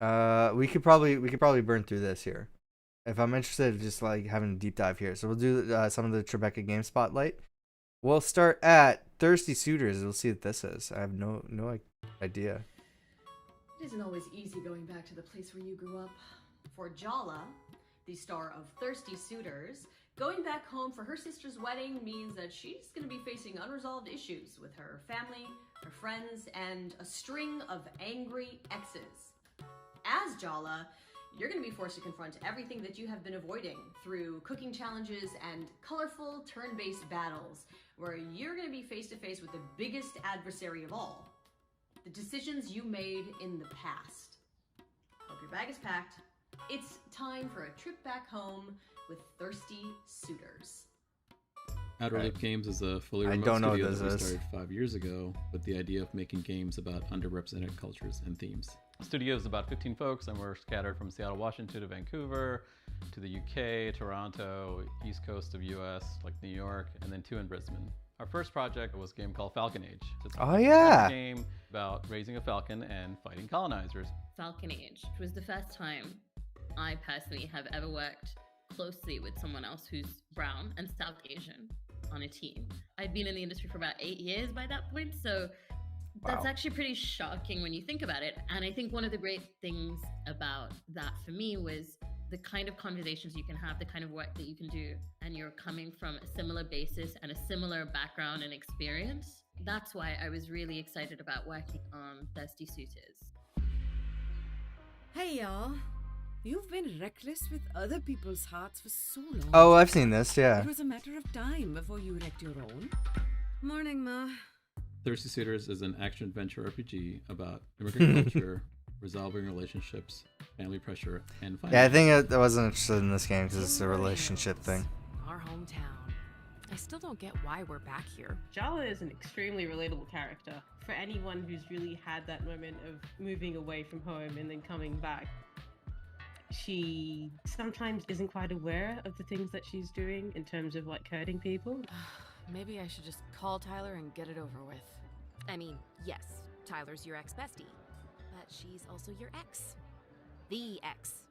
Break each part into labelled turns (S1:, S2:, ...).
S1: We could probably burn through this here. If I'm interested in just like having a deep dive here, so we'll do some of the Tribeca Games Spotlight. We'll start at Thirsty Suitors. We'll see what this is. I have no like, idea.
S2: It isn't always easy going back to the place where you grew up. For Jala, the star of Thirsty Suitors, going back home for her sister's wedding means that she's going to be facing unresolved issues with her family, her friends, and a string of angry exes. As Jala, you're going to be forced to confront everything that you have been avoiding through cooking challenges and colorful turn-based battles, where you're going to be face to face with the biggest adversary of all, the decisions you made in the past. Hope your bag is packed. It's time for a trip back home with Thirsty Suitors.
S3: Outer Loop Games is a fully
S1: I
S3: remote
S1: don't know what
S3: studio
S1: this
S3: that we
S1: is.
S3: started 5 years ago with the idea of making games about underrepresented cultures and themes.
S4: Studio is about 15 folks, and we're scattered from Seattle, Washington to Vancouver, to the UK, Toronto, east coast of US, like New York, and then 2 in Brisbane. Our first project was a game called Falcon Age. It's
S1: Oh, yeah.
S4: a game about raising a falcon and fighting colonizers.
S5: Falcon Age was the first time I personally have ever worked closely with someone else who's brown and South Asian on a team. I'd been in the industry for about 8 years by that point, so that's
S1: Wow.
S5: actually pretty shocking when you think about it. And I think one of the great things about that for me was the kind of conversations you can have, the kind of work that you can do, and you're coming from a similar basis and a similar background and experience. That's why I was really excited about working on Thirsty Suitors.
S6: Hey y'all. You've been reckless with other people's hearts for so long.
S1: Oh, I've seen this. Yeah.
S6: It was a matter of time before you wrecked your own. Morning, Ma.
S3: Thirsty Suitors is an action-adventure RPG about immigrant culture, resolving relationships, family pressure, and
S1: Yeah, I
S3: finance.
S1: think I wasn't interested in this game because it's a relationship thing.
S7: Our hometown. I still don't get why we're back here.
S8: Jala is an extremely relatable character for anyone who's really had that moment of moving away from home and then coming back. She sometimes isn't quite aware of the things that she's doing in terms of like hurting people.
S7: Maybe I should just call Tyler and get it over with. I mean, yes, Tyler's your ex-bestie, but she's also your ex. The ex.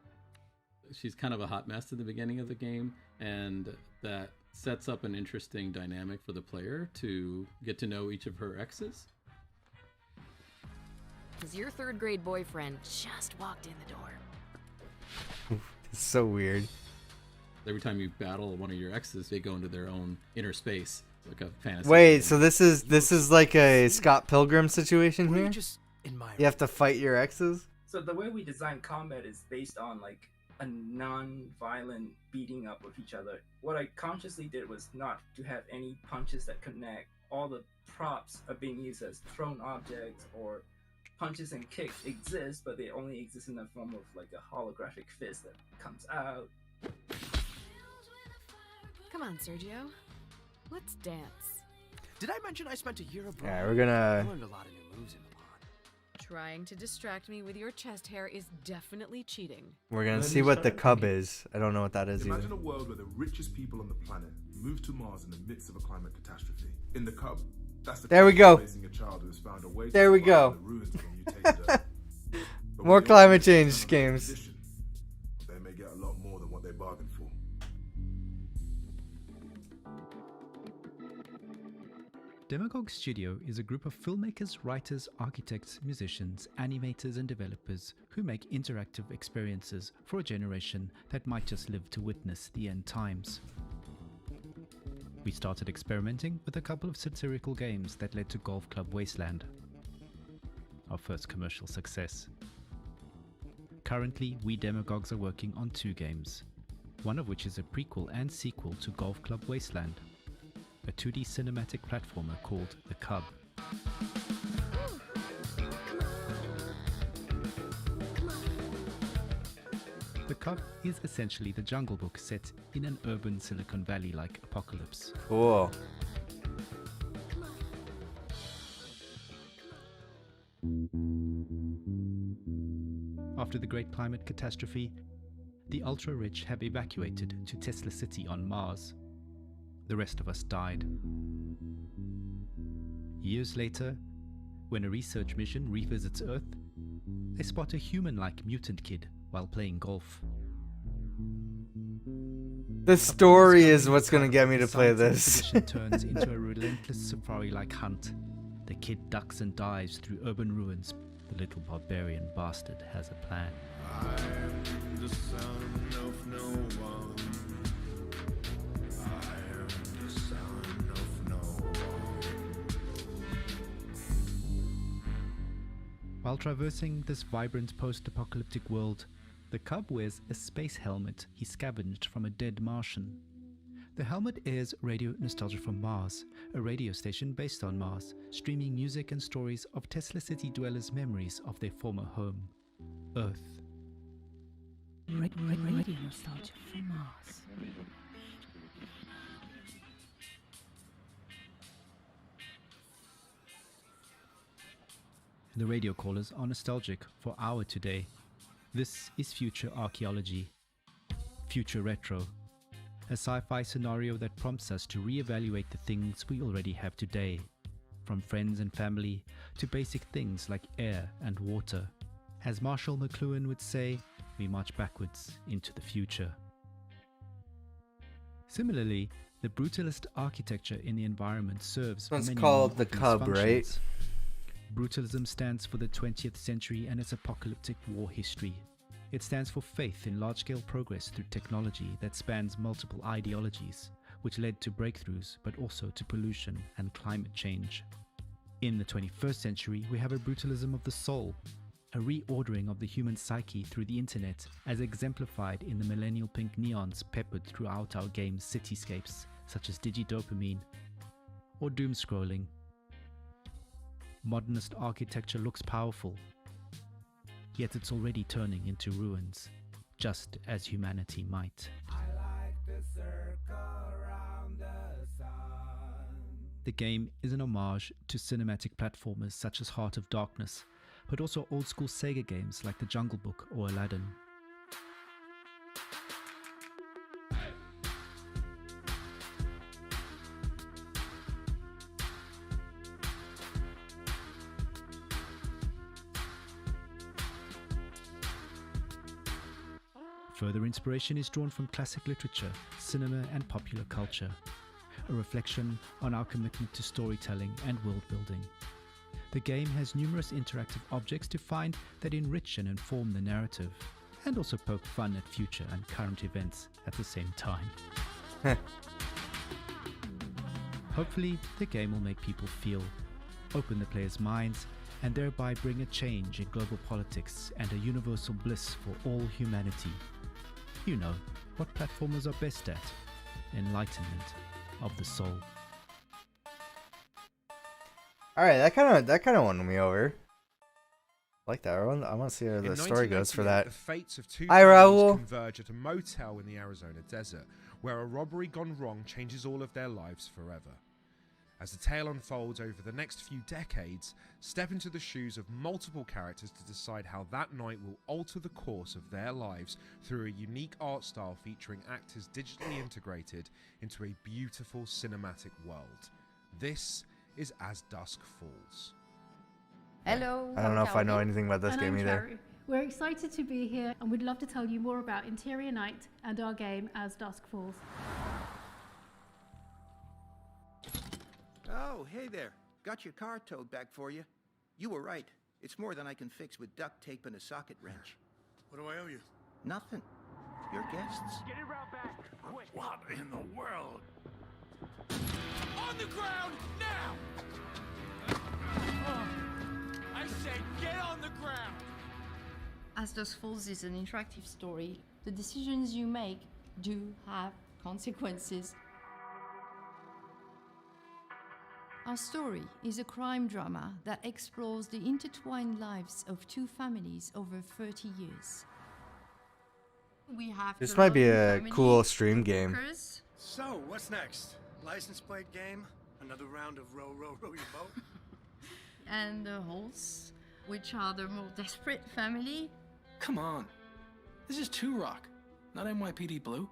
S3: She's kind of a hot mess at the beginning of the game, and that sets up an interesting dynamic for the player to get to know each of her exes.
S7: Because your third grade boyfriend just walked in the door.
S1: It's so weird.
S3: Every time you battle one of your exes, they go into their own inner space, like a fantasy.
S1: Wait,
S3: world.
S1: so this is like a Scott Pilgrim situation here? You have to fight your exes?
S9: So the way we design combat is based on like a non-violent beating up of each other. What I consciously did was not to have any punches that connect. All the props are being used as thrown objects, or punches and kicks exist, but they only exist in the form of like a holographic fist that comes out.
S7: Come on, Sergio. Let's dance.
S10: Did I mention I spent a year abroad?
S1: Yeah, we're gonna-
S10: I learned a lot of new moves in the pond.
S7: Trying to distract me with your chest hair is definitely cheating.
S1: We're gonna see what the cub is. I don't know what that is
S11: Imagine
S1: either.
S11: a world where the richest people on the planet move to Mars in the midst of a climate catastrophe. In the Cub, that's the
S1: There we
S11: case of
S1: go.
S11: raising a child who has found a way to
S1: There we
S11: survive
S1: go.
S11: in the ruins of a mutated Earth. But
S1: More
S11: when they
S1: climate
S11: reach
S1: change
S11: some
S1: games.
S11: condition, they may get a lot more than what they bargained for.
S12: Demagogue Studio is a group of filmmakers, writers, architects, musicians, animators and developers who make interactive experiences for a generation that might just live to witness the end times. We started experimenting with a couple of satirical games that led to Golf Club Wasteland, our first commercial success. Currently, we Demagogues are working on 2 games, one of which is a prequel and sequel to Golf Club Wasteland, a 2D cinematic platformer called The Cub. The Cub is essentially the Jungle Book set in an urban Silicon Valley-like apocalypse.
S1: Cool.
S12: After the Great Climate Catastrophe, the ultra-rich have evacuated to Tesla City on Mars. The rest of us died. Years later, when a research mission revisits Earth, They spot a human-like mutant kid while playing golf.
S1: The story is what's gonna get me
S12: The
S1: to play
S12: science
S1: this.
S12: expedition turns into a relentless safari-like hunt. The kid ducks and dives through urban ruins. The little barbarian bastard has a plan.
S11: I'm the son of no one. I am the son of no one.
S12: While traversing this vibrant post-apocalyptic world, the cub wears a space helmet he scavenged from a dead Martian. The helmet airs Radio Nostalgia from Mars, a radio station based on Mars, streaming music and stories of Tesla City dwellers' memories of their former home, Earth.
S6: Radio nostalgia from Mars.
S12: The radio callers are nostalgic for our today. This is future archaeology, future retro, a sci-fi scenario that prompts us to reevaluate the things we already have today, from friends and family to basic things like air and water. As Marshall McLuhan would say, we march backwards into the future. Similarly, the brutalist architecture in the environment serves
S1: One's
S12: many
S1: called the
S12: obvious
S1: Cub, right?
S12: functions. Brutalism stands for the 20th century and its apocalyptic war history. It stands for faith in large-scale progress through technology that spans multiple ideologies, which led to breakthroughs but also to pollution and climate change. In the 21st century, we have a brutalism of the soul, a reordering of the human psyche through the internet as exemplified in the millennial pink neons peppered throughout our game's cityscapes, such as digidopamine or doom scrolling. Modernist architecture looks powerful, yet it's already turning into ruins, just as humanity might. The game is an homage to cinematic platformers such as Heart of Darkness, but also old-school Sega games like The Jungle Book or Aladdin. Further inspiration is drawn from classic literature, cinema and popular culture, a reflection on our commitment to storytelling and world building. The game has numerous interactive objects to find that enrich and inform the narrative, and also poke fun at future and current events at the same time. Hopefully, the game will make people feel, open the players' minds, and thereby bring a change in global politics and a universal bliss for all humanity. You know, what platformers are best at. Enlightenment of the soul.
S1: Alright, that kind of won me over. I like that. I want to see how the story goes for that.
S13: The fates of two
S1: Hi,
S13: families
S1: Raul.
S13: converge at a motel in the Arizona desert, where a robbery gone wrong changes all of their lives forever. As the tale unfolds over the next few decades, step into the shoes of multiple characters to decide how that night will alter the course of their lives through a unique art style featuring actors digitally integrated into a beautiful cinematic world. This is As Dusk Falls.
S14: Hello.
S1: I don't know if I know anything about this
S14: And
S1: game
S14: I'm
S1: either.
S14: Cherry. We're excited to be here and we'd love to tell you more about Interior Night and our game As Dusk Falls.
S10: Oh, hey there. Got your car towed back for you. You were right. It's more than I can fix with duct tape and a socket wrench.
S15: What do I owe you?
S10: Nothing. Your guests.
S15: Get it round back, quick. What in the world? On the ground, now! I said get on the ground!
S16: As Dusk Falls is an interactive story, the decisions you make do have consequences. Our story is a crime drama that explores the intertwined lives of two families over 30 years. We have
S1: This
S16: the
S1: might be
S16: Logan
S1: a
S16: family,
S1: cool stream game.
S16: workers,
S15: So, what's next? License plate game? Another round of row, row, row your boat?
S16: and the Holts, which are the more desperate family.
S17: Come on. This is 2 Rock, not NYPD Blue.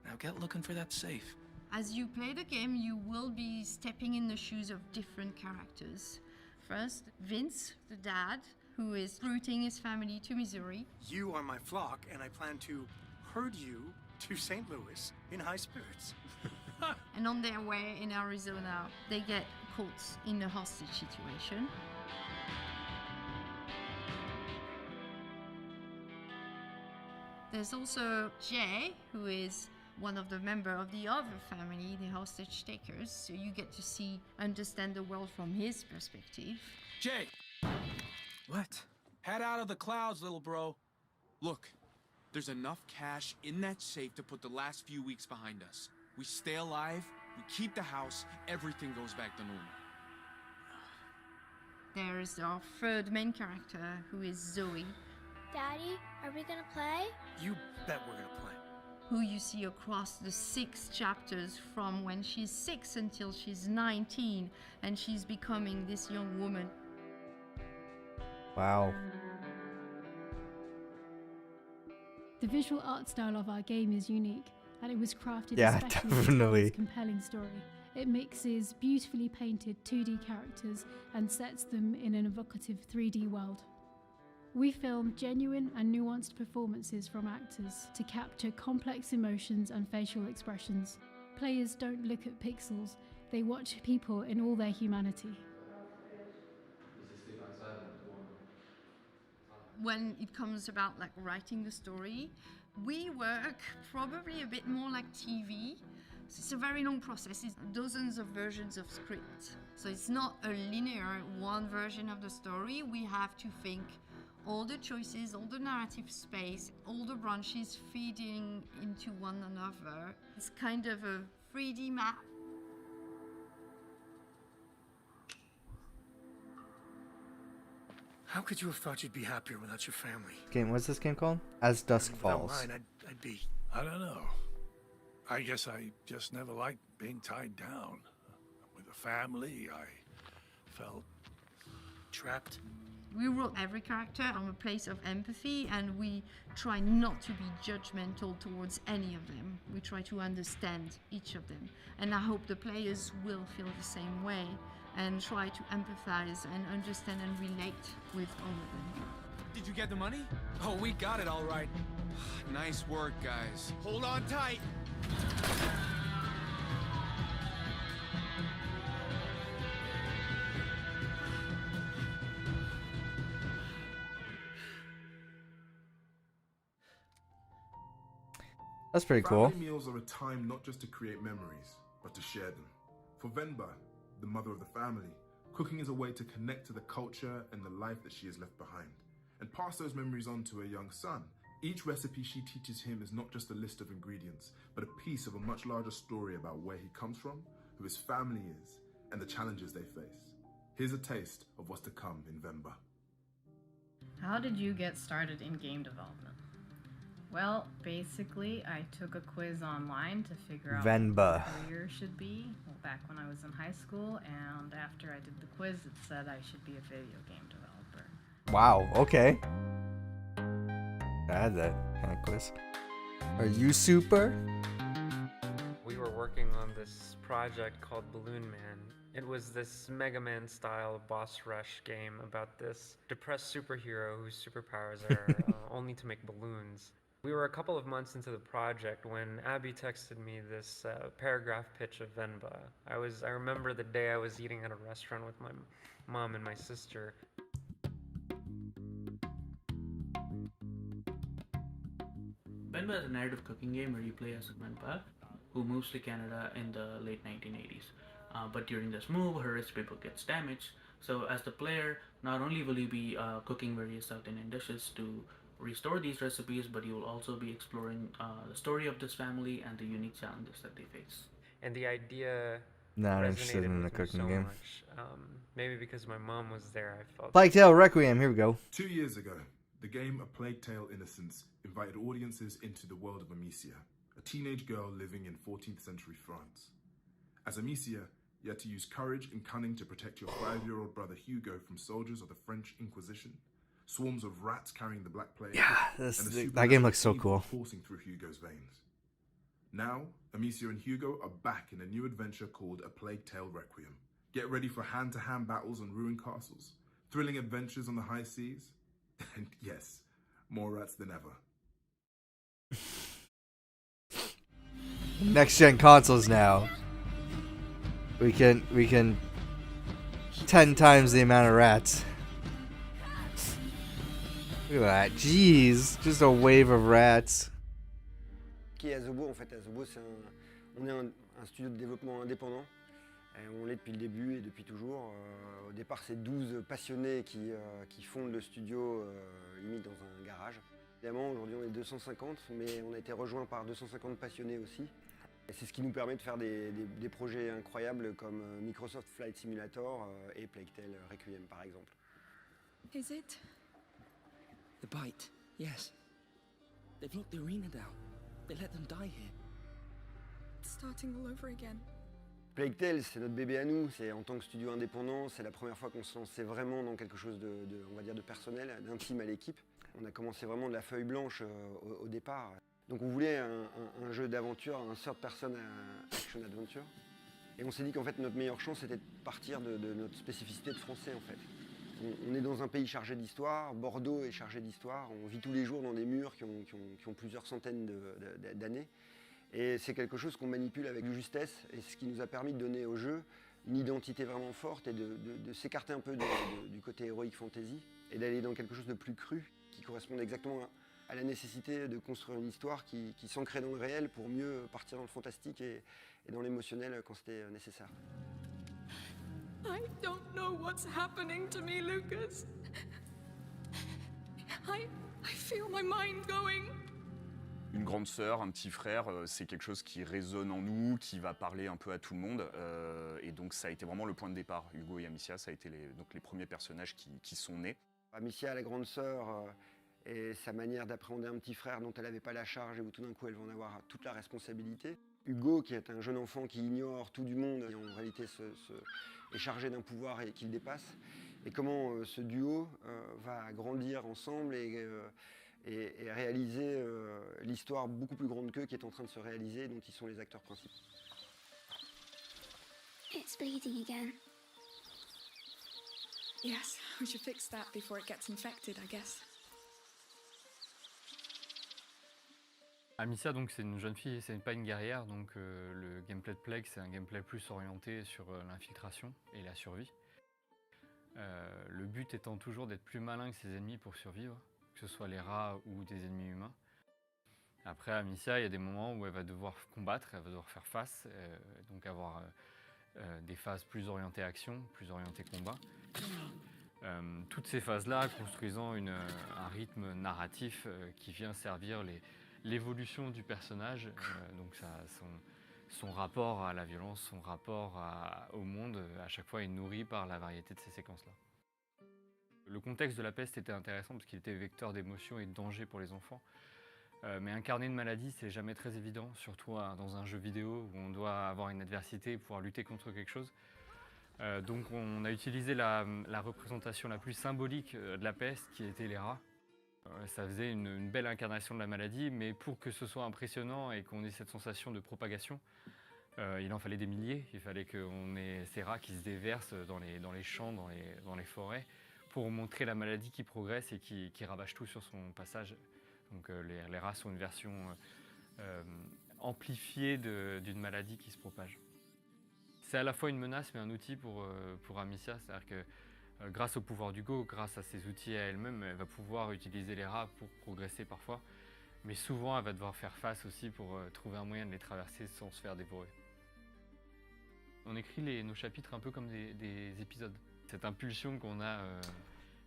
S17: Now get looking for that safe.
S16: As you play the game, you will be stepping in the shoes of different characters. First, Vince, the dad, who is rooting his family to Missouri.
S18: You are my flock, and I plan to herd you to St. Louis in high spirits.
S16: And on their way in Arizona, they get caught in a hostage situation. There's also Jay, who is one of the members of the other family, the hostage takers, so you get to understand the world from his perspective.
S17: Jay!
S18: What?
S17: Head out of the clouds, little bro.
S15: Look, there's enough cash in that safe to put the last few weeks behind us. We stay alive, we keep the house, everything goes back to normal.
S16: There's our third main character, who is Zoe,
S19: Daddy, are we gonna play?
S18: You bet we're gonna play.
S16: who you see across the 6 chapters from when she's 6 until she's 19, and she's becoming this young woman.
S1: Wow.
S14: The visual art style of our game is unique, and it was crafted
S1: Yeah,
S14: especially
S1: definitely.
S14: for its compelling story. It mixes beautifully painted 2D characters and sets them in an evocative 3D world. We filmed genuine and nuanced performances from actors to capture complex emotions and facial expressions. Players don't look at pixels, they watch people in all their humanity.
S16: When it comes about like writing the story, we work probably a bit more like TV. So it's a very long process. It's dozens of versions of script. So it's not a linear one version of the story. We have to think all the choices, all the narrative space, all the branches feeding into one another. It's kind of a 3D map.
S18: How could you have thought you'd be happier without your family?
S1: Game, what's this game called? As Dusk
S18: Without
S1: Falls.
S18: mine, I'd be...
S20: I don't know. I guess I just never liked being tied down. With a family, I felt
S18: trapped.
S16: We wrote every character from a place of empathy, and we try not to be judgmental towards any of them. We try to understand each of them. And I hope the players will feel the same way and try to empathize and understand and relate with all of them.
S15: Did you get the money? Oh, we got it all right. Nice work, guys. Hold on tight.
S1: That's pretty cool.
S11: Family meals are a time not just to create memories, but to share them. For Venba, the mother of the family, cooking is a way to connect to the culture and the life that she has left behind, and pass those memories on to her young son. Each recipe she teaches him is not just a list of ingredients, but a piece of a much larger story about where he comes from, who his family is, and the challenges they face. Here's a taste of what's to come in Venba.
S21: How did you get started in game development? Well, basically, I took a quiz online to figure out
S1: Venba.
S21: what my career should be back when I was in high school, and after I did the quiz, it said I should be a video game developer.
S1: Wow, okay. I had that kind of quiz. Are you super?
S22: We were working on this project called Balloon Man. It was this Mega Man style boss rush game about this depressed superhero whose superpowers are only to make balloons. We were a couple of months into the project when Abby texted me this paragraph pitch of Venba. I remember the day I was eating at a restaurant with my mom and my sister.
S23: Venba is a narrative cooking game where you play as a grandpa who moves to Canada in the late 1980s. But during this move, her recipe book gets damaged. So as the player, not only will you be cooking various South Indian dishes to restore these recipes, but you will also be exploring the story of this family and the unique challenges that they face.
S22: And the idea
S1: Not
S22: resonated
S1: interested in
S22: with
S1: the
S22: me
S1: cooking
S22: so
S1: game.
S22: much. Maybe because my mom was there, I felt...
S1: Plague Tale Requiem, here we go.
S11: 2 years ago, the game A Plague Tale Innocence invited audiences into the world of Amicia, a teenage girl living in 14th century France. As Amicia, you had to use courage and cunning to protect your 5-year-old brother Hugo from soldiers of the French Inquisition, swarms of rats carrying the Black Plague,
S1: Yeah,
S11: and
S1: that game looks so cool.
S11: coursing through Hugo's veins. Now, Amicia and Hugo are back in a new adventure called A Plague Tale Requiem. Get ready for hand-to-hand battles and ruined castles, thrilling adventures on the high seas, and yes, more rats than ever.
S1: Next gen consoles now. We can 10 times the amount of rats. Look at that. Jeez, just a wave of rats.
S2: Qui est Asobo en fait? Asobo, on est un studio de développement indépendant. Et on l'est depuis le début et depuis toujours. Au départ, c'est 12 passionnés qui fondent le studio limite dans un garage. Évidemment, aujourd'hui, on est 250, mais on a été rejoint par 250 passionnés aussi. Et c'est ce qui nous permet de faire des projets incroyables comme Microsoft Flight Simulator et Plague Tale Requiem, par exemple.
S4: Is it? The bite, yes. They've locked the arena down. They let them die here. It's starting all over again.
S2: Plague Tale, c'est notre bébé à nous. C'est en tant que studio indépendant, c'est la première fois qu'on se lançait vraiment dans quelque chose on va dire de personnel, d'intime à l'équipe. On a commencé vraiment de la feuille blanche au départ. Donc on voulait un jeu d'aventure, un third person action adventure. Et on s'est dit qu'en fait notre meilleure chance c'était de partir de notre spécificité de français en fait. On est dans un pays chargé d'histoire, Bordeaux est chargé d'histoire, on vit tous les jours dans des murs qui ont plusieurs centaines d'années. Et c'est quelque chose qu'on manipule avec justesse et ce qui nous a permis de donner au jeu une identité vraiment forte et de s'écarter un peu du côté heroic fantasy et d'aller dans quelque chose de plus cru qui corresponde exactement à la nécessité de construire une histoire qui s'ancrait dans le réel pour mieux partir dans le fantastique et dans l'émotionnel quand c'était nécessaire.
S4: I don't know what's happening to me, Lucas. I feel my mind going.
S5: Une grande sœur, un petit frère, c'est quelque chose qui résonne en nous, qui va parler un peu à tout le monde. Et donc ça a été vraiment le point de départ. Hugo et Amicia, ça a été les premiers personnages qui sont nés.
S2: Amicia, la grande sœur, et sa manière d'appréhender un petit frère dont elle n'avait pas la charge et où tout d'un coup elle va en avoir toute la responsabilité. Hugo, qui est un jeune enfant qui ignore tout du monde et en réalité est chargé d'un pouvoir et qu'il dépasse. Et comment ce duo va grandir ensemble et réaliser l'histoire beaucoup plus grande qu'eux qui est en train de se réaliser et dont ils sont les acteurs principaux.
S19: It's bleeding again.
S4: Yes, we should fix that before it gets infected, I guess.
S24: Amicia, donc c'est une jeune fille, c'est pas une guerrière, donc le gameplay de Plague, c'est un gameplay plus orienté sur l'infiltration et la survie. Le but étant toujours d'être plus malin que ses ennemis pour survivre, que ce soit les rats ou des ennemis humains. Après, Amicia, il y a des moments où elle va devoir combattre, elle va devoir faire face, donc avoir des phases plus orientées action, plus orientées combat. Toutes ces phases-là construisant un rythme narratif qui vient servir l'évolution du personnage, donc son rapport à la violence, son rapport au monde, à chaque fois est nourri par la variété de ces séquences-là. Le contexte de la peste était intéressant parce qu'il était vecteur d'émotions et de danger pour les enfants. Mais incarner une maladie, c'est jamais très évident, surtout dans un jeu vidéo où on doit avoir une adversité et pouvoir lutter contre quelque chose. Donc on a utilisé la représentation la plus symbolique de la peste, qui était les rats. Ça faisait une belle incarnation de la maladie, mais pour que ce soit impressionnant et qu'on ait cette sensation de propagation, il en fallait des milliers. Il fallait qu'on ait ces rats qui se déversent dans les champs, dans les forêts, pour montrer la maladie qui progresse et qui ravage tout sur son passage. Donc les rats sont une version amplifiée d'une maladie qui se propage. C'est à la fois une menace mais un outil pour Amicia, c'est-à-dire que grâce au pouvoir d'Hugo, grâce à ses outils à elle-même, elle va pouvoir utiliser les rats pour progresser parfois, mais souvent elle va devoir faire face aussi pour trouver un moyen de les traverser sans se faire dévorer. On écrit nos chapitres un peu comme des épisodes. Cette impulsion qu'on a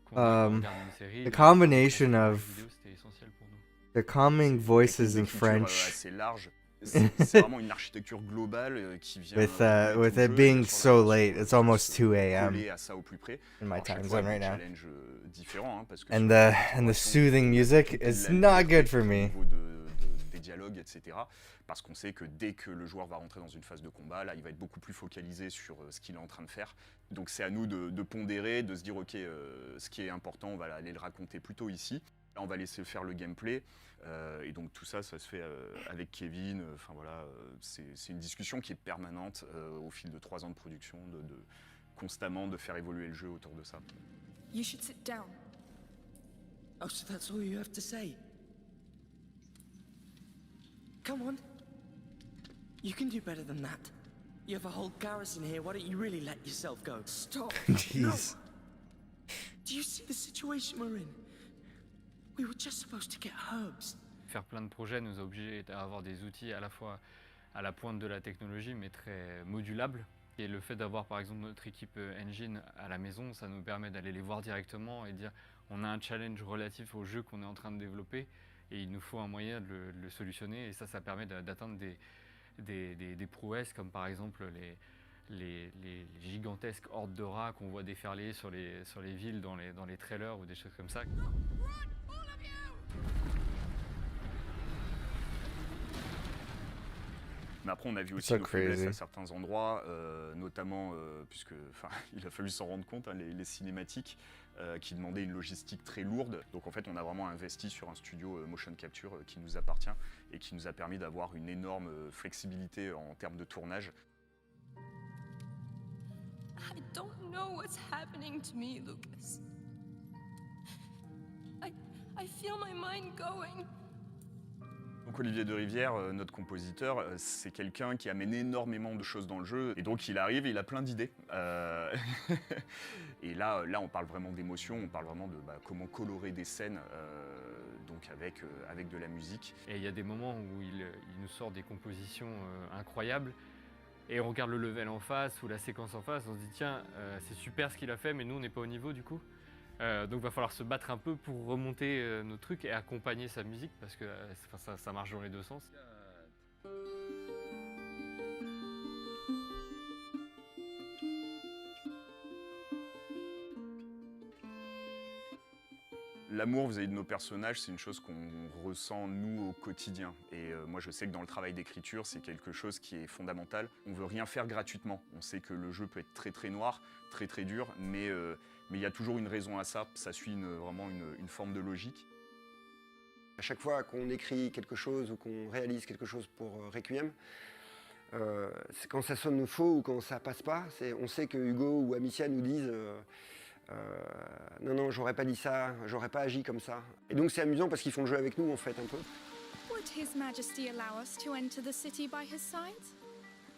S24: quand on regarde une série,
S1: the combination of
S24: c'était essentiel pour nous.
S1: the calming voices in French
S5: assez large. C'est vraiment une architecture globale qui vient
S1: with it being so late. It's almost 2 a.m.
S5: coller à ça au plus près.
S1: in my
S5: Alors, chaque
S1: time
S5: fois,
S1: zone
S5: il y a
S1: right
S5: des
S1: now.
S5: challenges différents, hein, parce que
S1: And
S5: sur
S1: the soothing music is not good for me.
S5: au niveau des dialogues, etc. Parce qu'on sait que dès que le joueur va rentrer dans une phase de combat, là, il va être beaucoup plus focalisé sur ce qu'il est en train de faire. Donc c'est à nous de pondérer, de se dire ok, ce qui est important, on va aller le raconter plutôt ici. Là, on va laisser faire le gameplay. Et donc tout ça se fait avec Kevin. Enfin voilà, c'est une discussion qui est permanente au fil de 3 ans de production, constamment de faire évoluer le jeu autour de ça.
S4: You should sit down. Oh, so that's all you have to say? Come on. You can do better than that. You have a whole garrison here, why don't you really let yourself go? Stop!
S1: Jeez.
S4: No. Do you see the situation we're in? We were just supposed to get herbs.
S24: Faire plein de projets nous a obligés à avoir des outils à la fois à la pointe de la technologie mais très modulables. Et le fait d'avoir par exemple notre équipe engine à la maison, ça nous permet d'aller les voir directement et dire on a un challenge relatif au jeu qu'on est en train de développer et il nous faut un moyen de le solutionner et ça permet d'atteindre des prouesses comme par exemple les gigantesques hordes de rats qu'on voit déferler sur les villes dans les trailers ou des choses comme ça.
S5: Mais après, on a vu aussi
S1: So
S5: nos faiblesses
S1: crazy.
S5: à certains endroits, notamment, puisque il a fallu s'en rendre compte, hein, les cinématiques qui demandaient une logistique très lourde. Donc en fait, on a vraiment investi sur un studio motion capture qui nous appartient et qui nous a permis d'avoir une énorme flexibilité en termes de tournage.
S4: I don't know what's happening to me, Lucas. I feel my mind going.
S5: Donc Olivier de Rivière, notre compositeur, c'est quelqu'un qui amène énormément de choses dans le jeu. Et donc il arrive et il a plein d'idées. Et là, on parle vraiment d'émotion, on parle vraiment de comment colorer des scènes donc avec de la musique.
S24: Et il y a des moments où il nous sort des compositions incroyables et on regarde le level en face ou la séquence en face, on se dit tiens, c'est super ce qu'il a fait mais nous on n'est pas au niveau du coup. Donc il va falloir se battre un peu pour remonter nos trucs et accompagner sa musique parce que ça marche dans les deux sens.
S5: L'amour vis-à-vis de nos personnages, c'est une chose qu'on ressent nous au quotidien. Et moi je sais que dans le travail d'écriture, c'est quelque chose qui est fondamental. On veut rien faire gratuitement. On sait que le jeu peut être très très noir, très très dur, mais il y a toujours une raison à ça. Ça suit vraiment une forme de logique.
S2: À chaque fois qu'on écrit quelque chose ou qu'on réalise quelque chose pour Requiem, quand ça sonne faux ou quand ça passe pas, on sait que Hugo ou Amicia nous disent non, j'aurais pas dit ça, j'aurais pas agi comme ça. Et donc c'est amusant parce qu'ils font le jeu avec nous en fait un peu.
S19: Would His Majesty allow us to enter the city by his side?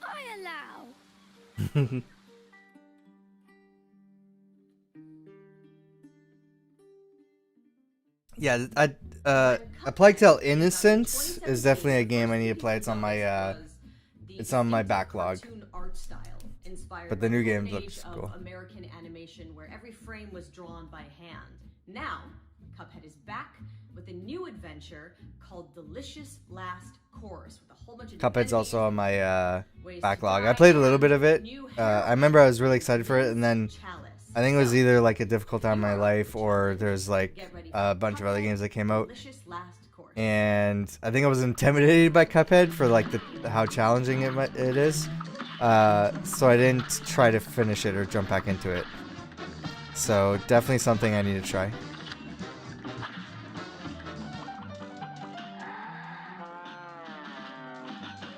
S19: I allow.
S1: Yeah, A Plague Tale Innocence is definitely a game I need to play. It's on my backlog. But the new game looks cool.
S3: American animation where every frame was drawn by hand. Now, Cuphead is back with a new adventure called Delicious Last Course with a whole bunch of
S1: Cuphead's also on my backlog. I played a little bit of it. I remember I was really excited for it, and then I think it was either like a difficult time in my life or there's like a bunch of other games that came out. And I think I was intimidated by Cuphead for like how challenging it is. So I didn't try to finish it or jump back into it. So definitely something I need to try.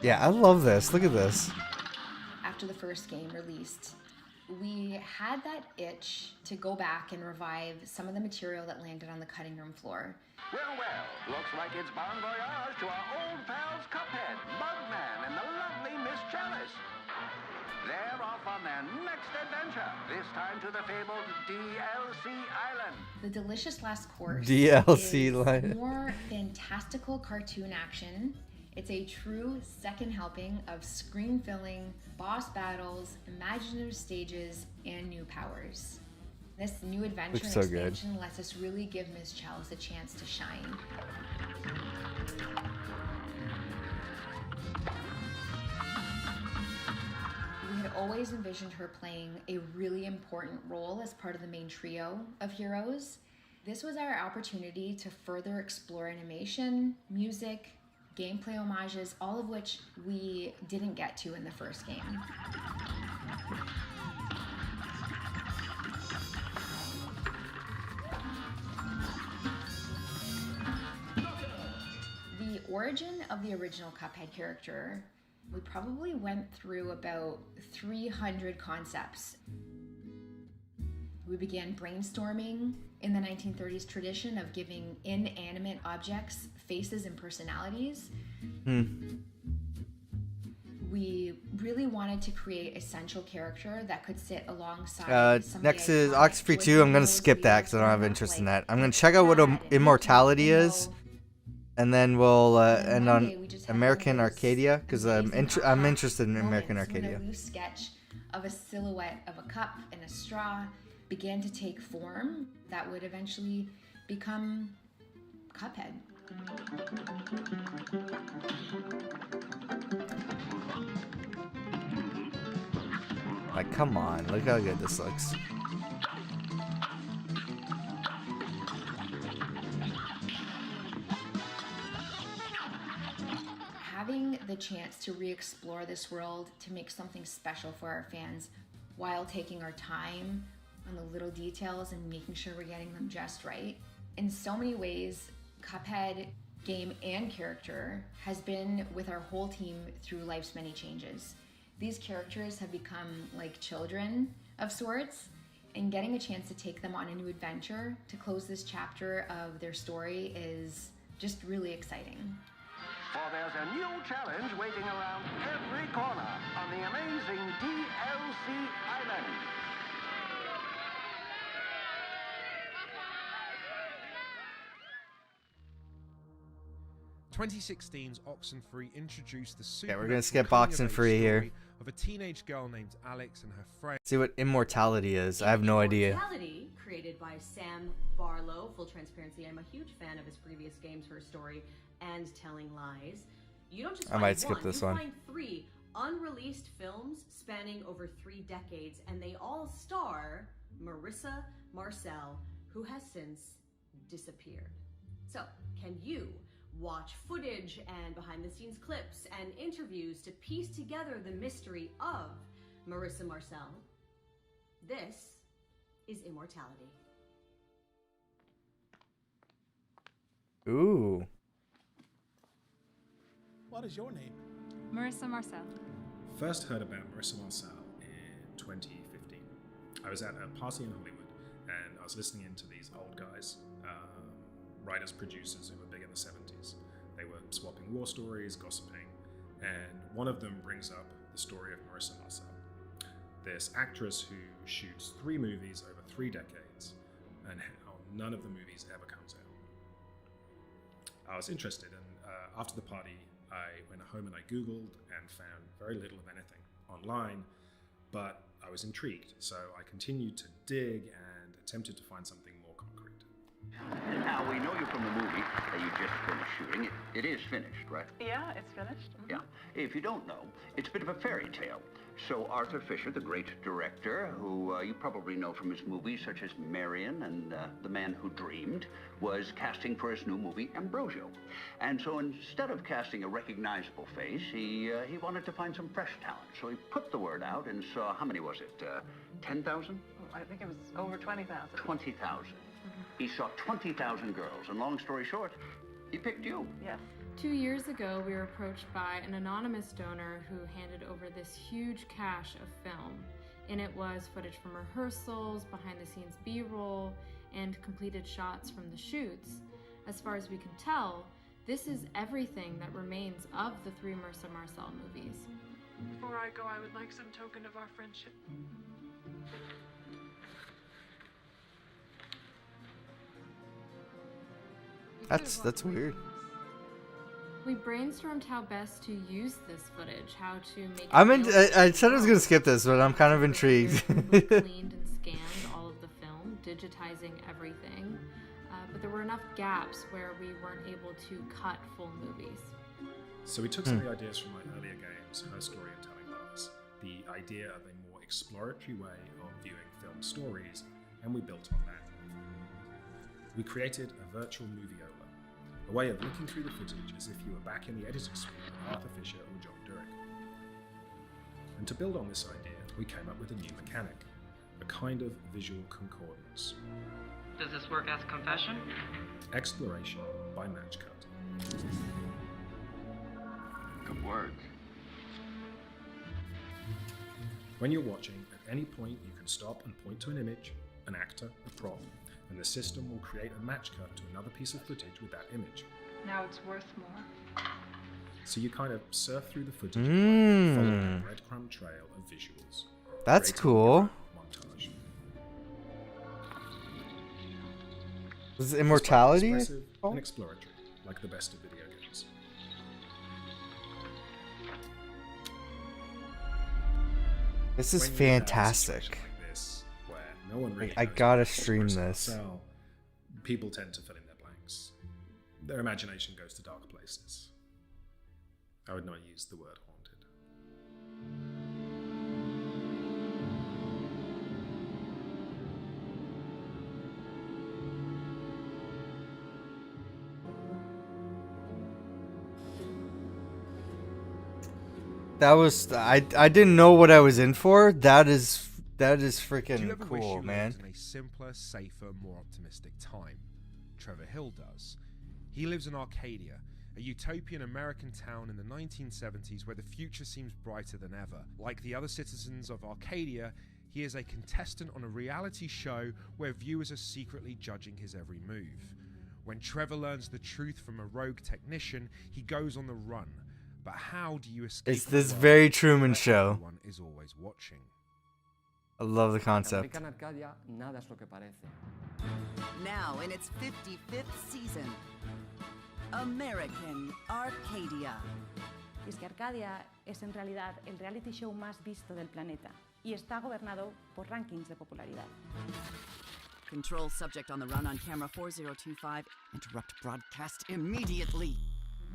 S1: Yeah, I love this. Look at this.
S7: After the first game released, we had that itch to go back and revive some of the material that landed on the cutting room floor.
S8: Well, looks like it's bon voyage to our old pals Cuphead, Bugman, and the lovely Miss Chalice. They're off on their next adventure, this time to the fabled DLC Island.
S7: The Delicious Last Course
S1: DLC
S7: is
S1: Island.
S7: more fantastical cartoon action. It's a true second helping of screen-filling, boss battles, imaginative stages, and new powers. This new adventure
S1: Looks
S7: and
S1: so good.
S7: expansion lets us really give Miss Chalice a chance to shine. We had always envisioned her playing a really important role as part of the main trio of heroes. This was our opportunity to further explore animation, music, gameplay homages, all of which we didn't get to in the first game. The origin of the original Cuphead character, we probably went through about 300 concepts. We began brainstorming in the 1930s tradition of giving inanimate objects faces and personalities. We really wanted to create a central character that could sit alongside some
S1: Next
S7: of the
S1: is
S7: iconic
S1: Oxenfree 2. I'm gonna
S7: heroes
S1: skip
S7: we
S1: that
S7: loved
S1: because I don't have
S7: growing up,
S1: interest in
S7: like
S1: that. I'm gonna check out what
S7: Chad and
S1: Immortality
S7: Mickey and
S1: is,
S7: Mo.
S1: and then we'll
S7: And
S1: end
S7: one
S1: on
S7: day we just had
S1: American
S7: one of those
S1: Arcadia because I'm
S7: amazing
S1: I'm
S7: aha
S1: interested in American
S7: moments when
S1: Arcadia.
S7: a loose sketch of a silhouette of a cup and a straw began to take form that would eventually become Cuphead.
S1: Like, come on, look how good this looks.
S7: Having the chance to re-explore this world, to make something special for our fans while taking our time on the little details and making sure we're getting them just right. In so many ways, Cuphead, game and character, has been with our whole team through life's many changes. These characters have become like children of sorts, and getting a chance to take them on a new adventure to close this chapter of their story is just really exciting.
S8: For there's a new challenge waiting around every corner on the amazing DLC Island.
S6: 2016's Oxenfree introduced the
S1: Yeah, we're gonna skip
S6: coming-of-age
S1: Oxenfree here.
S6: story of a teenage girl named Alex and her friend.
S1: See what Immortality is. I have no idea.
S3: Immortality, created by Sam Barlow. Full transparency, I'm a huge fan of his previous games, Her Story and Telling Lies. You don't just
S1: I
S3: find
S1: might skip
S3: one,
S1: this
S3: you
S1: one.
S3: find 3 unreleased films spanning over 3 decades, and they all star Marissa Marcel, who has since disappeared. So, can you watch footage and behind-the-scenes clips and interviews to piece together the mystery of Marissa Marcel? This is Immortality.
S1: Ooh.
S9: What is your name?
S12: Marissa Marcel.
S9: First heard about Marissa Marcel in 2015. I was at a party in Hollywood and I was listening into these old guys, writers, producers who were big in the 70s. They were swapping war stories, gossiping, and one of them brings up the story of Marissa Marcel, this actress who shoots 3 movies over 3 decades, and how none of the movies ever comes out. I was interested, and after the party, I went home and I Googled and found very little of anything online, but I was intrigued, so I continued to dig and attempted to find something more concrete.
S8: Now, we know you from the movie that you just finished shooting. It is finished, right?
S12: Yeah, it's finished.
S8: Yeah. If you don't know, it's a bit of a fairy tale. So Arthur Fisher, the great director, who you probably know from his movies such as Marion and The Man Who Dreamed, was casting for his new movie, Ambrosio. And so instead of casting a recognizable face, he wanted to find some fresh talent. So he put the word out and saw, how many was it, 10,000?
S12: I think it was over 20,000.
S8: 20,000. He saw 20,000 girls, and long story short, he picked you.
S12: Yes.
S13: 2 years ago, we were approached by an anonymous donor who handed over this huge cache of film. In it was footage from rehearsals, behind-the-scenes B-roll, and completed shots from the shoots. As far as we can tell, this is everything that remains of the 3 Marissa Marcel movies.
S12: Before I go, I would like some token of our friendship.
S1: That's weird.
S13: We brainstormed how best to use this footage, how to make
S1: I said I was gonna skip this, but I'm kind of intrigued.
S13: We cleaned and scanned all of the film, digitizing everything, but there were enough gaps where we weren't able to cut full movies.
S9: So we took some of the ideas from my earlier games, Her Story and Telling Lies, the idea of a more exploratory way of viewing film stories, and we built on that. We created a virtual moviola, a way of looking through the footage as if you were back in the editing suite with Arthur Fisher or John Durick. And to build on this idea, we came up with a new mechanic, a kind of visual concordance.
S12: Does this work as a confession?
S9: Exploration by match cut.
S8: Good words.
S9: When you're watching, at any point you can stop and point to an image, an actor, a prop, and the system will create a match cut to another piece of footage with that image.
S12: Now it's worth more.
S9: So you kind of surf through the footage and follow a breadcrumb trail of visuals.
S1: That's
S9: creating
S1: cool.
S9: your montage.
S1: Was it immortality?
S9: It's quite expressive and exploratory, like the best of video games.
S1: This is
S9: When you have a
S1: fantastic.
S9: situation like this, where no one really
S1: I
S9: knows
S1: gotta
S9: what
S1: stream
S9: Marcel
S1: this.
S9: Marceau, people tend to fill in their blanks. Their imagination goes to dark places. I would not use the word haunted.
S1: That was I didn't know what I was in for. That is
S6: Do you
S1: freaking
S6: ever wish
S1: cool,
S6: you
S1: man.
S6: lived in a simpler, safer, more optimistic time? Trevor Hill does. He lives in Arcadia, a utopian American town in the 1970s where the future seems brighter than ever. Like the other citizens of Arcadia, he is a contestant on a reality show where viewers are secretly judging his every move. When Trevor learns the truth from a rogue technician, he goes on the run. But how do you escape?
S1: It's this very Truman Show.
S6: Everyone is always watching.
S1: I love the concept.
S10: American Arcadia, nada es lo que parece.
S14: Now in its 55th season, American Arcadia.
S17: Y es que Arcadia es en realidad el reality show más visto del planeta y está gobernado por rankings de popularidad.
S14: Control subject on the run on camera 4025. Interrupt broadcast immediately.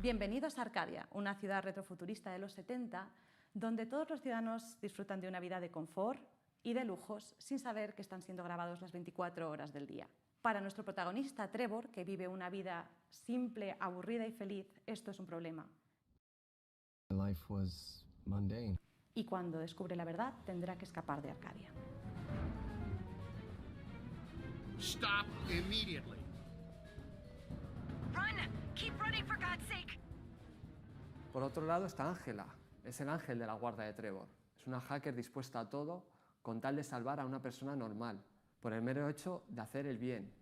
S17: Bienvenidos a Arcadia, una ciudad retrofuturista de los 70, donde todos los ciudadanos disfrutan de una vida de confort y de lujos sin saber que están siendo grabados las 24 horas del día. Para nuestro protagonista Trevor, que vive una vida simple, aburrida y feliz, esto es un problema.
S10: Life was mundane.
S17: Y cuando descubre la verdad, tendrá que escapar de Arcadia.
S15: Stop immediately.
S14: Run! Keep running for God's sake!
S10: Por otro lado está Ángela, es el ángel de la guarda de Trevor. Es una hacker dispuesta a todo con tal de salvar a una persona normal, por el mero hecho de hacer el bien.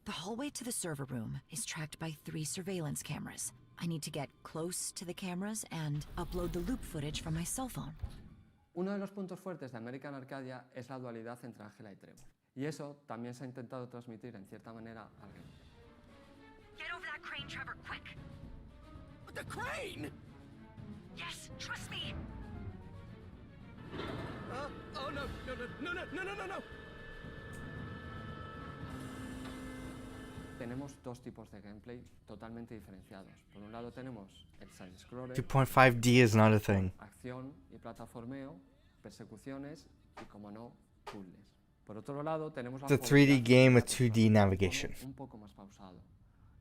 S14: The hallway to the server room is tracked by 3 surveillance cameras. I need to get close to the cameras and upload the loop footage from my cell phone.
S10: Uno de los puntos fuertes de American Arcadia es la dualidad entre Ángela y Trevor. Y eso también se ha intentado transmitir en cierta manera al game.
S14: Get over that crane, Trevor, quick!
S15: The crane?
S14: Yes, trust me!
S15: Oh no, no.
S10: Tenemos dos tipos de gameplay totalmente diferenciados. Por un lado tenemos el side-scroller,
S1: 2.5D is not a thing.
S10: acción y plataformeo, persecuciones y, como no, puzzles. Por otro lado tenemos la
S1: It's a 3D
S10: jugabilidad
S1: game with
S10: de
S1: 2D navigation.
S10: un poco más pausado,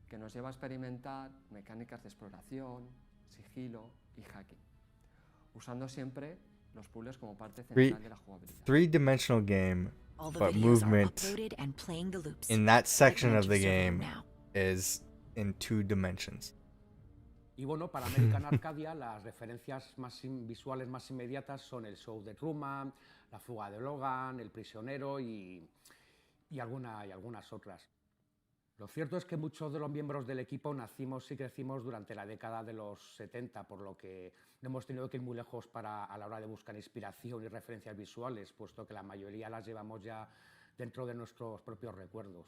S10: que nos lleva a experimentar mecánicas de exploración, sigilo y hacking, usando siempre los puzzles como parte central de la jugabilidad.
S1: Three-dimensional game,
S14: All the
S1: but
S14: videos are
S1: movement
S14: uploaded and playing the loops.
S1: in that section of
S14: Enter
S1: the
S14: server
S1: game
S14: now.
S1: is in 2 dimensions.
S20: Y bueno, para American Arcadia las referencias visuales más inmediatas son el show de Truman, la fuga de Logan, el prisionero y algunas otras. Lo cierto es que muchos de los miembros del equipo nacimos y crecimos durante la década de los 70, por lo que no hemos tenido que ir muy lejos a la hora de buscar inspiración y referencias visuales, puesto que la mayoría las llevamos ya dentro de nuestros propios recuerdos.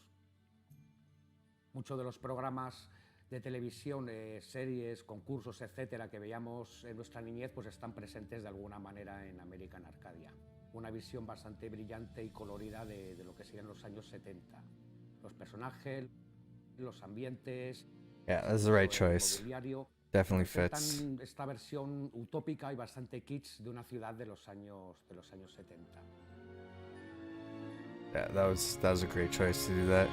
S20: Muchos de los programas de televisión, series, concursos, etcétera, que veíamos en nuestra niñez, pues están presentes de alguna manera en American Arcadia. Una visión bastante brillante y colorida de lo que serían los años 70. Los personajes, los ambientes.
S1: Yeah, that's the right
S20: el
S1: choice.
S20: mobiliario,
S1: Definitely
S20: presentan
S1: fits.
S20: esta versión utópica y bastante kitsch de una ciudad de los años 70.
S1: Yeah, that was a great choice to do that.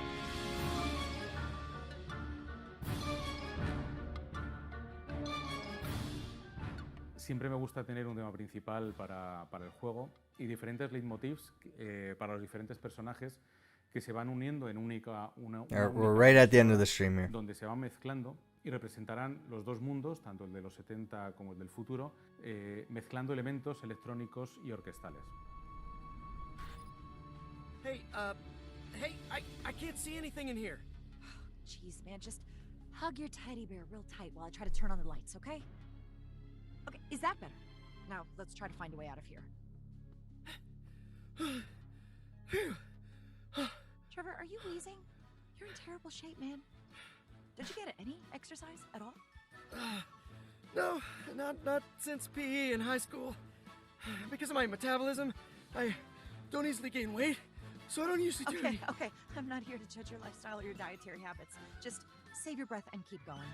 S25: Siempre me gusta tener un tema principal para el juego y diferentes leitmotivs para los diferentes personajes que se van uniendo en una
S1: We're
S25: única
S1: right at the end of the
S25: historia
S1: stream here.
S25: donde se van mezclando y representarán los dos mundos, tanto el de los 70 como el del futuro, mezclando elementos electrónicos y orquestales.
S16: Hey, I can't see anything in here.
S14: Jeez, man, just hug your teddy bear real tight while I try to turn on the lights, okay? Okay, is that better? Now, let's try to find a way out of here. Trevor, are you wheezing? You're in terrible shape, man. Did you get any exercise at all?
S16: No, not since PE in high school. Because of my metabolism, I don't easily gain weight, so I don't usually do any.
S14: Okay. I'm not here to judge your lifestyle or your dietary habits. Just save your breath and keep going.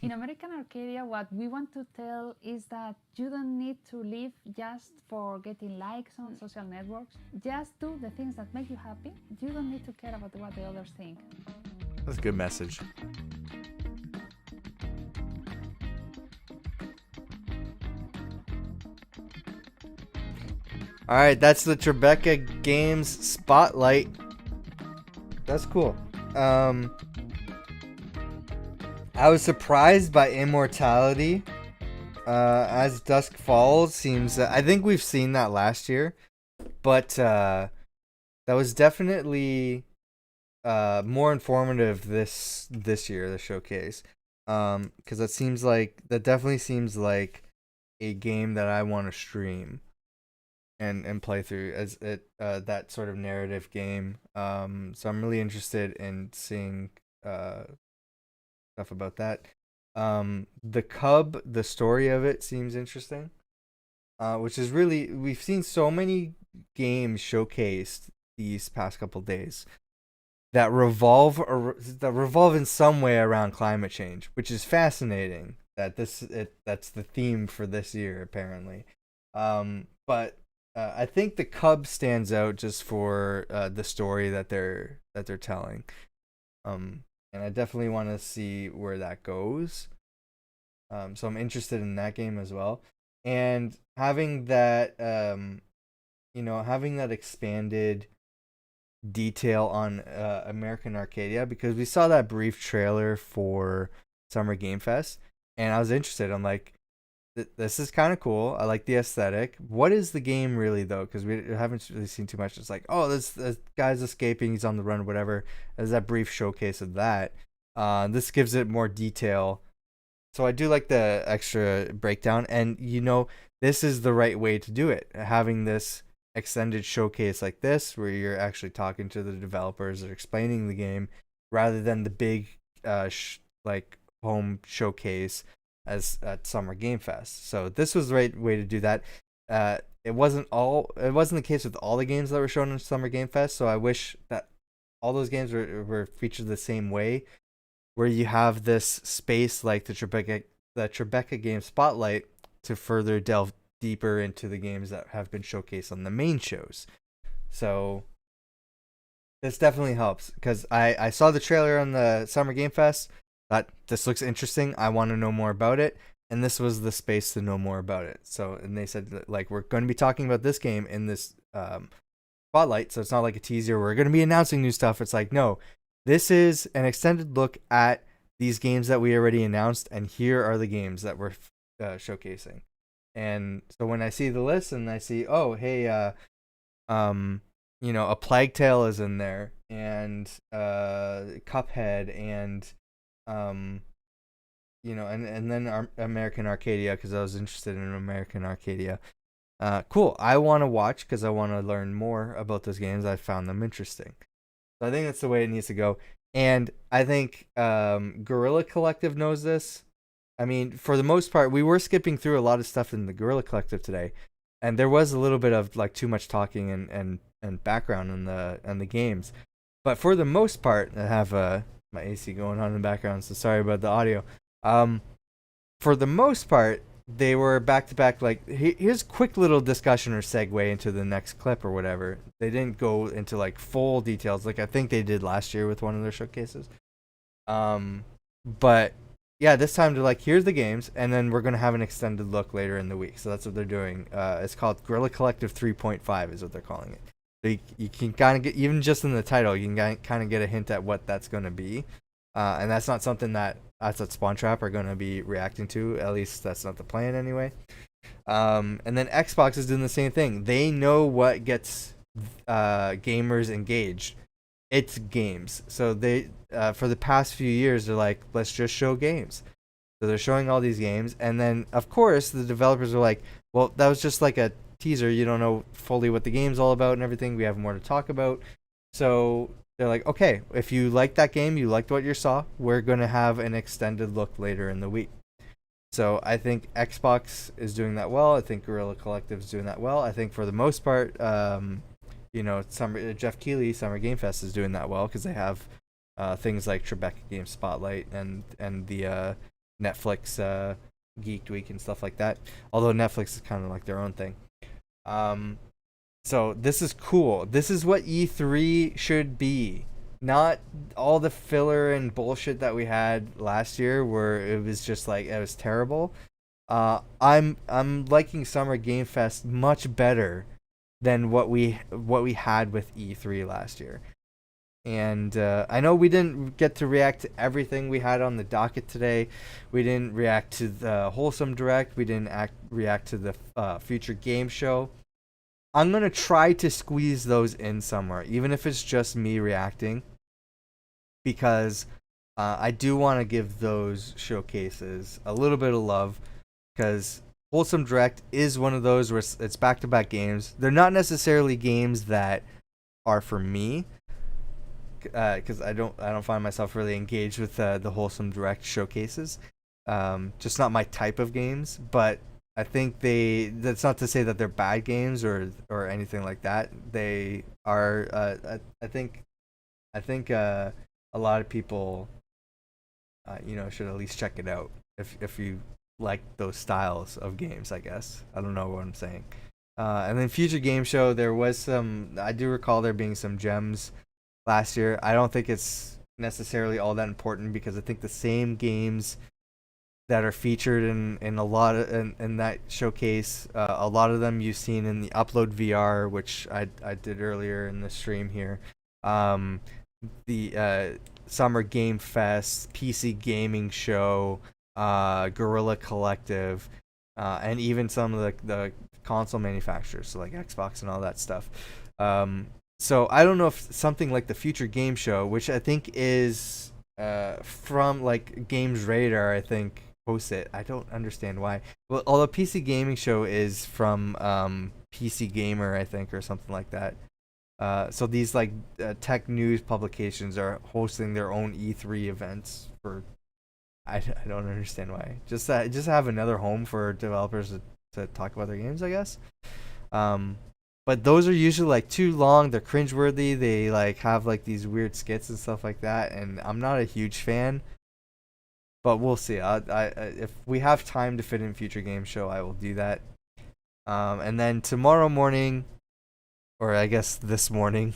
S18: In American Arcadia, what we want to tell is that you don't need to live just for getting likes on social networks. Just do the things that make you happy. You don't need to care about what the others think.
S1: That's a good message. All right, that's the Tribeca Games Spotlight. That's cool. I was surprised by Immortality. As Dusk Falls seems. I think we've seen that last year, but that was definitely more informative this year, the showcase. Because that definitely seems like a game that I want to stream and play through as that sort of narrative game. So I'm really interested in seeing stuff about that. The Cub, the story of it seems interesting. Which is really, we've seen so many games showcased these past couple days that revolve in some way around climate change, which is fascinating. That's the theme for this year apparently. But I think the Cub stands out just for the story that they're telling. And I definitely want to see where that goes. So I'm interested in that game as well. And having that having that expanded detail on American Arcadia, because we saw that brief trailer for Summer Game Fest and I was interested. I'm like, this is kind of cool. I like the aesthetic. What is the game really though? Because we haven't really seen too much. It's like, oh, this guy's escaping. He's on the run, whatever. There's that brief showcase of that. This gives it more detail. So I do like the extra breakdown. And, this is the right way to do it. Having this extended showcase like this, where you're actually talking to the developers or explaining the game, rather than the big home showcase as at Summer Game Fest. So this was the right way to do that. It wasn't the case with all the games that were shown in Summer Game Fest, so I wish that all those games were featured the same way, where you have this space like the Tribeca Games Spotlight to further delve deeper into the games that have been showcased on the main shows. So this definitely helps, because I saw the trailer on the Summer Game Fest. Thought this looks interesting. I want to know more about it, and this was the space to know more about it. So, and they said like, we're going to be talking about this game in this spotlight, so it's not like a teaser. We're going to be announcing new stuff. It's like, no, this is an extended look at these games that we already announced, and here are the games that we're showcasing. And so when I see the list and I see, oh, hey, A Plague Tale is in there, and Cuphead, and and then our American Arcadia, because I was interested in American Arcadia. Cool. I want to watch because I want to learn more about those games. I found them interesting. So I think that's the way it needs to go. And I think Guerrilla Collective knows this. I mean, for the most part, we were skipping through a lot of stuff in the Guerrilla Collective today, and there was a little bit of like too much talking and background in the games. But for the most part, I have my AC going on in the background, so sorry about the audio. For the most part, they were back to back. Like, here's a quick little discussion or segue into the next clip or whatever. They didn't go into like full details like I think they did last year with one of their showcases. But yeah, this time they're like, here's the games, and then we're gonna have an extended look later in the week. So that's what they're doing. It's called Guerrilla Collective 3.5 is what they're calling it. So you can kind of get, even just in the title, you can kind of get a hint at what that's gonna be. And that's not something that us at Spawn Trap are going to be reacting to. At least that's not the plan anyway. And then Xbox is doing the same thing. They know what gets gamers engaged. It's games. So they, for the past few years, they're like, let's just show games. So they're showing all these games. And then, of course, the developers are like, well, that was just like a teaser. You don't know fully what the game's all about and everything. We have more to talk about. So they're like, okay, if you liked that game, you liked what you saw, we're going to have an extended look later in the week. So I think Xbox is doing that well. I think Guerrilla Collective is doing that well. I think for the most part, Jeff Keighley, Summer Game Fest is doing that well because they have things like Tribeca Games Spotlight and the Netflix Geek Week and stuff like that. Although Netflix is kind of like their own thing. So this is cool. This is what E3 should be. Not all the filler and bullshit that we had last year where it was just like it was terrible. I'm liking Summer Game Fest much better than what we had with E3 last year. And I know we didn't get to react to everything we had on the docket today. We didn't react to the Wholesome Direct. We didn't react to the Future Game Show. I'm going to try to squeeze those in somewhere, even if it's just me reacting, because I do want to give those showcases a little bit of love, because Wholesome Direct is one of those where it's back-to-back games. They're not necessarily games that are for me, because I don't find myself really engaged with the Wholesome Direct showcases. Just not my type of games, but I think that's not to say that they're bad games or anything like that. They are. I think a lot of people, should at least check it out if you like those styles of games. I guess I don't know what I'm saying. And then Future Game Show, there was some. I do recall there being some gems last year. I don't think it's necessarily all that important because I think the same games that are featured in a lot of in that showcase, a lot of them you've seen in the Upload VR, which I did earlier in the stream here. The Summer Game Fest, PC Gaming Show, Guerrilla Collective, and even some of the console manufacturers, so like Xbox and all that stuff. So I don't know if something like the Future Game Show, which I think is from like Games Radar, I think hosts it. I don't understand why. Well, although PC Gaming Show is from PC Gamer, I think, or something like that. So these like tech news publications are hosting their own E3 events for. I don't understand why. Just have another home for developers to talk about their games, I guess. But those are usually like too long. They're cringeworthy. They like have like these weird skits and stuff like that, and I'm not a huge fan. But we'll see. If we have time to fit in Future Game Show, I will do that. And then tomorrow morning, or I guess this morning,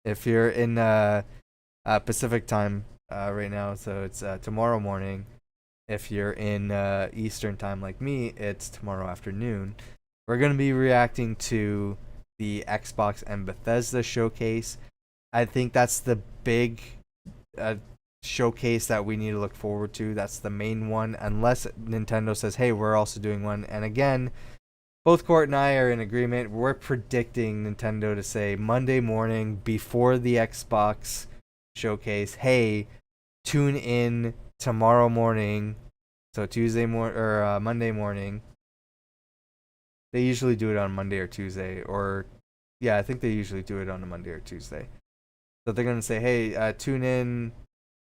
S1: if you're in Pacific time right now, so it's tomorrow morning. If you're in Eastern time like me, it's tomorrow afternoon. We're going to be reacting to the Xbox and Bethesda showcase. I think that's the big showcase that we need to look forward to. That's the main one, unless Nintendo says, hey, we're also doing one. And again, both Court and I are in agreement. We're predicting Nintendo to say Monday morning before the Xbox showcase, hey, tune in tomorrow morning. So Monday morning. They usually do it on Monday or Tuesday, I think they usually do it on a Monday or Tuesday. So they're going to say, hey, tune in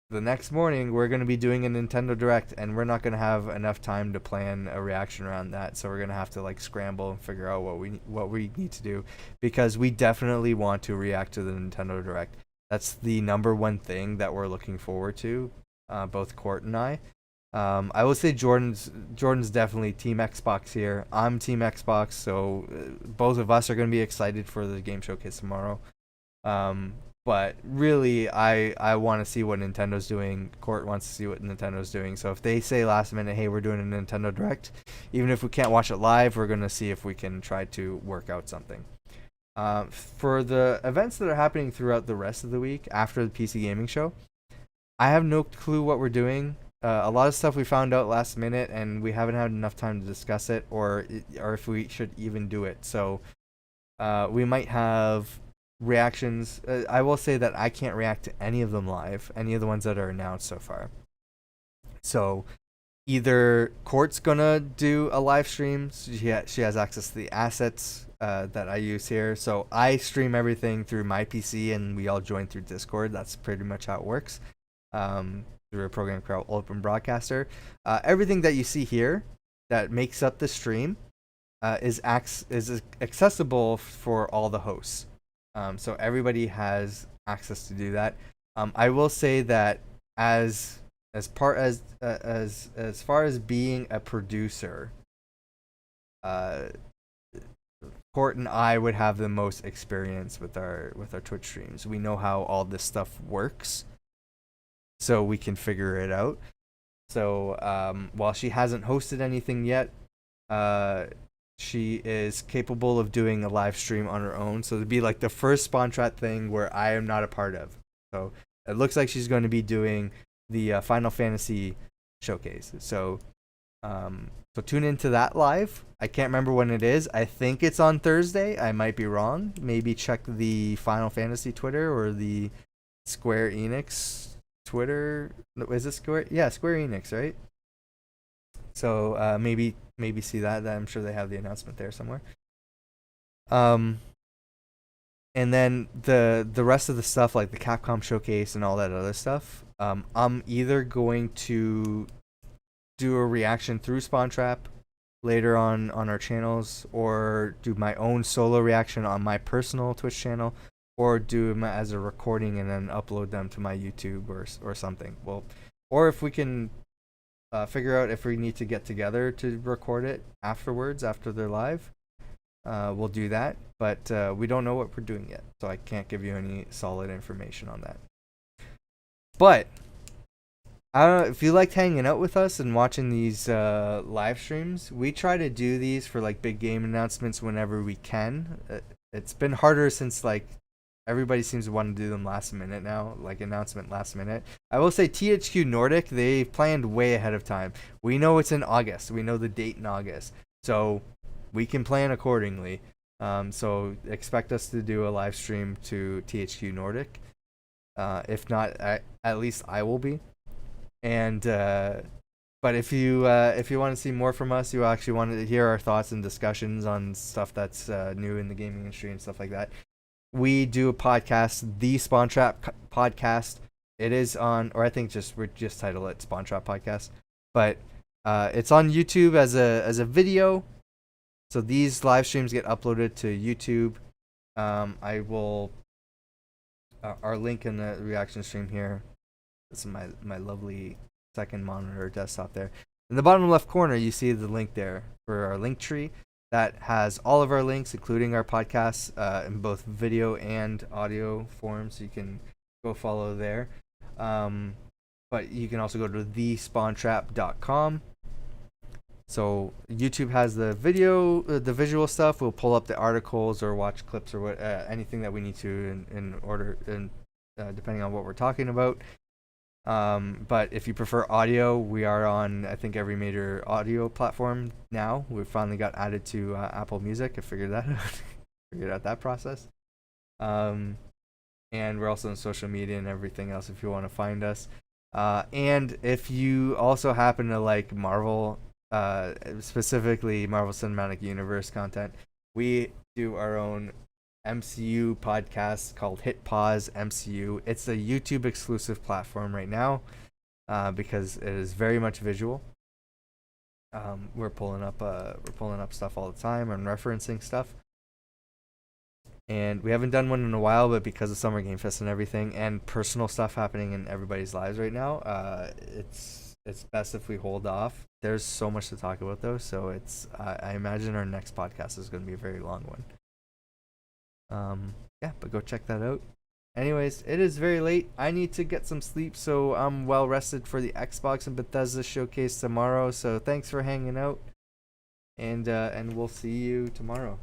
S1: the next morning. We're going to be doing a Nintendo Direct, and we're not going to have enough time to plan a reaction around that. So we're going to have to like scramble and figure out what we need to do, because we definitely want to react to the Nintendo Direct. That's the number one thing that we're looking forward to, both Court and I. I will say Jordan's definitely Team Xbox here. I'm Team Xbox, so both of us are going to be excited for the game showcase tomorrow. But really, I want to see what Nintendo's doing. Court wants to see what Nintendo's doing. So if they say last minute, hey, we're doing a Nintendo Direct, even if we can't watch it live, we're going to see if we can try to work out something. For the events that are happening throughout the rest of the week after the PC Gaming Show, I have no clue what we're doing. A lot of stuff we found out last minute, and we haven't had enough time to discuss it, or if we should even do it. So we might have reactions. I will say that I can't react to any of them live, any of the ones that are announced so far. So either Court's gonna do a live stream. She has access to the assets that I use here. So I stream everything through my PC, and we all join through Discord. That's pretty much how it works. Through a program called Open Broadcaster. Everything that you see here that makes up the stream is accessible for all the hosts. So everybody has access to do that. I will say that as far as being a producer, Court and I would have the most experience with our Twitch streams. We know how all this stuff works, so we can figure it out. So while she hasn't hosted anything yet, she is capable of doing a live stream on her own. So it'd be like the first Spontrat thing where I am not a part of. So it looks like she's going to be doing the Final Fantasy showcase. So so tune into that live. I can't remember when it is. I think it's on Thursday. I might be wrong. Maybe check the Final Fantasy Twitter or the Square Enix Twitter. Is it Square? Yeah, Square Enix, right? So maybe see that. I'm sure they have the announcement there somewhere. And then the rest of the stuff, like the Capcom showcase and all that other stuff, I'm either going to do a reaction through Spawntrap later on our channels, or do my own solo reaction on my personal Twitch channel, or do them as a recording and then upload them to my YouTube or something. Well, or if we can figure out if we need to get together to record it afterwards, after they're live, we'll do that. But we don't know what we're doing yet, so I can't give you any solid information on that. But I don't know if you liked hanging out with us and watching these live streams. We try to do these for like big game announcements whenever we can. It's been harder since like everybody seems to want to do them last minute now, like announcement last minute. I will say THQ Nordic, they planned way ahead of time. We know it's in August. We know the date in August, so we can plan accordingly. So expect us to do a live stream to THQ Nordic. If not, at least I will be. And but if you want to see more from us, you actually want to hear our thoughts and discussions on stuff that's new in the gaming industry and stuff like that, we do a podcast, the Spawntrap podcast. It is on, or I think we just title it Spawntrap Podcast, but it's on YouTube as a video. So these live streams get uploaded to YouTube. I will our link in the reaction stream here. This is my lovely second monitor desktop there. In the bottom left corner, you see the link there for our link tree that has all of our links, including our podcasts, in both video and audio form. So you can go follow there. But you can also go to thespawntrap.com. So YouTube has the video, the visual stuff. We'll pull up the articles or watch clips or what, anything that we need to in order, depending on what we're talking about. But if you prefer audio, we are on, I think, every major audio platform now. We finally got added to Apple Music. I figured that out. Figured out that process. And we're also on social media and everything else if you want to find us. And if you also happen to like Marvel, specifically Marvel Cinematic Universe content, we do our own MCU podcast called Hit Pause MCU. It's a YouTube exclusive platform right now because it is very much visual. We're pulling up stuff all the time and referencing stuff. And we haven't done one in a while, but because of Summer Game Fest and everything and personal stuff happening in everybody's lives right now, it's best if we hold off. There's so much to talk about though, so it's I imagine our next podcast is going to be a very long one. Yeah, but go check that out. Anyways, it is very late. I need to get some sleep, so I'm well rested for the Xbox and Bethesda showcase tomorrow. So thanks for hanging out, and we'll see you tomorrow.